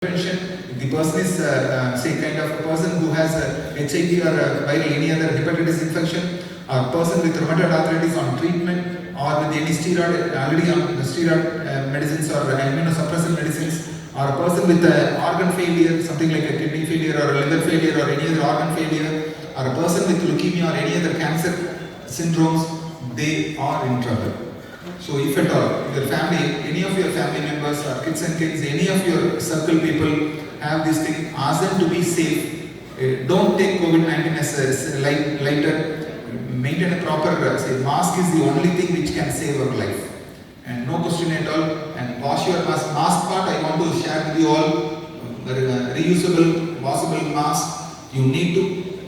If the person is say kind of a person who has a HIV or viral any other hepatitis infection, or a person with rheumatoid arthritis on treatment, or with any steroid already on the steroid medicines or immunosuppressant medicines, or a person with organ failure, something like a kidney failure or a liver failure or any other organ failure, or a person with leukemia or any other cancer syndromes, they are in trouble. So if at all, your family, any of your family members or kids and kids, any of your circle people have this thing, ask them to be safe. Don't take COVID-19 as a lighter. Maintain a proper, mask is the only thing which can save our life. And no question at all. And wash your mask. Mask part I want to share with you all. Reusable, washable mask. You need to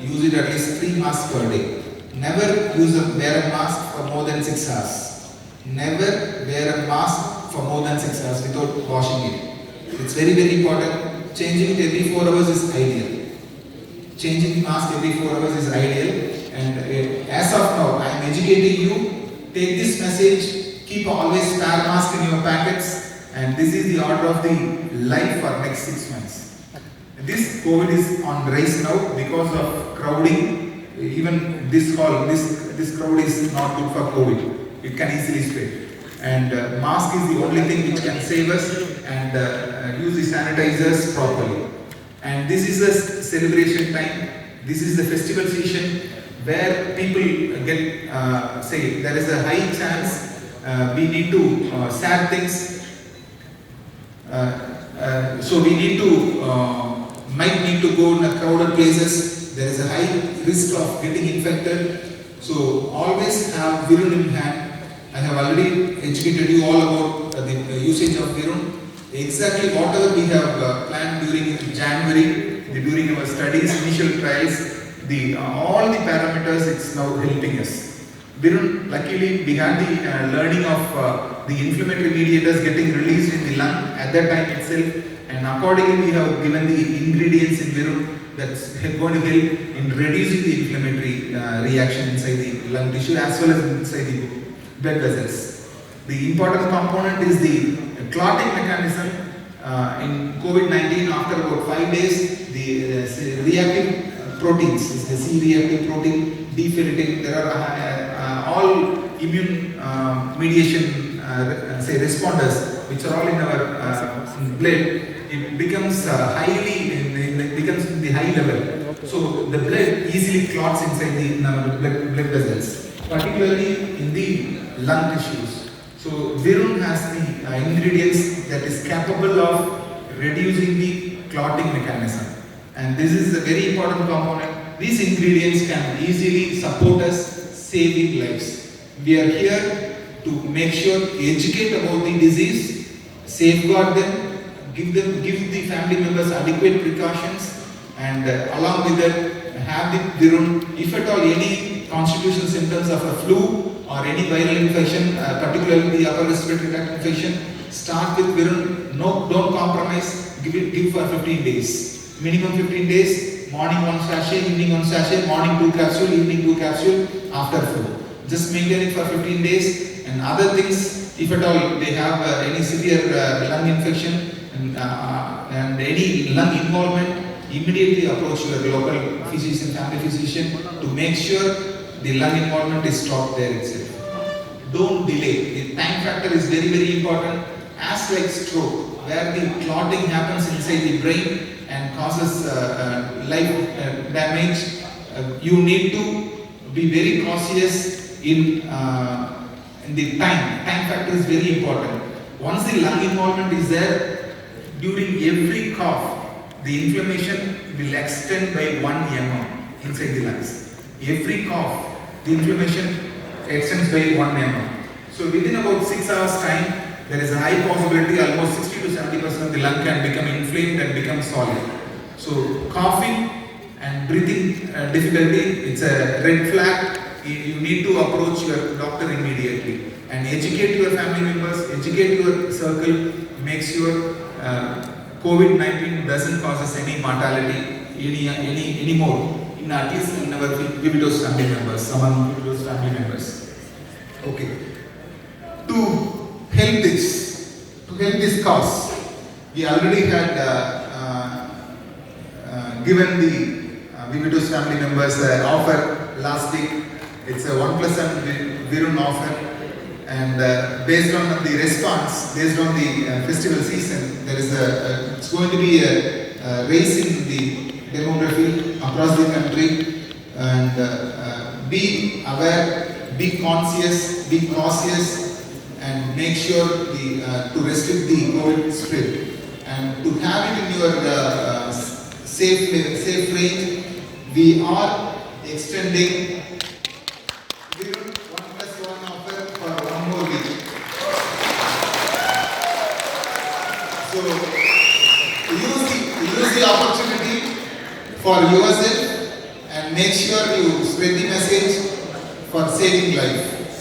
use it at least 3 masks per day. Never wear a mask for more than 6 hours. Never wear a mask for more than 6 hours without washing it. It's very, very important. Changing it every 4 hours is ideal. Changing the mask every 4 hours is ideal. And as of now, I am educating you. Take this message. Keep always spare mask in your packets. And this is the order of the life for next 6 months. This COVID is on rise now because of crowding. Even this hall, this crowd is not good for COVID. It can easily spread. And mask is the only thing which can save us, and use the sanitizers properly. And this is a celebration time. This is the festival season where people get, say, there is a high chance we need to share things. So we need to, might need to go in crowded places. There is a high risk of getting infected. So always have Virun in hand. I have already educated you all about the usage of Virun. Exactly whatever we have planned during January, during our studies, initial trials, all the parameters, it's now helping us. Virun, luckily we had the learning of the inflammatory mediators getting released in the lung at that time itself, and accordingly we have given the ingredients in Virun that's going to help in reducing the inflammatory reaction inside the lung tissue as well as inside the blood vessels. The important component is the clotting mechanism. In COVID-19, after about 5 days, the reactive proteins, the C-reactive protein, deferritin, there are all immune mediation responders which are all in our blood. It becomes it becomes in the high level. So the blood easily clots inside the blood vessels, particularly in the lung tissues. So Virun has the ingredients that is capable of reducing the clotting mechanism, and this is a very important component. These ingredients can easily support us saving lives. We are here to make sure, educate about the disease, safeguard them, give the family members adequate precautions, and along with that have the Virun. If at all any constitutional symptoms of a flu or any viral infection, particularly the upper respiratory tract infection, start with Virun. No, don't compromise. Give for 15 days. Minimum 15 days. Morning 1 sachet, evening 1 sachet. Morning 2 capsule, evening 2 capsule. After flu, just maintain it for 15 days. And other things, if at all they have any severe lung infection and any lung involvement, immediately approach your local physician, family physician, to make sure the lung involvement is stopped there itself. Don't delay. The time factor is very, very important. As like stroke, where the clotting happens inside the brain and causes life damage, you need to be very cautious in the time. Time factor is very important. Once the lung involvement is there, during every cough, the inflammation will extend by 1 mm inside the lungs. Every cough, the inflammation extends by 1 mm. So within about 6 hours time, there is a high possibility almost 60 to 70% of the lung can become inflamed and become solid. So coughing and breathing difficulty, it's a red flag. You need to approach your doctor immediately and educate your family members, educate your circle, make sure COVID-19 doesn't cause us any mortality anymore. At least in our Vividos family members, among Vividos family members. Okay. To help this cause, we already had given the Vivitus family members offer last week. It's a 1+1 Virun offer, and based on the response, based on the festival season, there is it's going to be a raise in the demography across the country, and be aware, be conscious, be cautious, and make sure to restrict the COVID spread, and to have it in your safe range. We are extending Virun 1+1 offer for 1 more week. So use the opportunity for yourself and make sure you spread the message for saving life.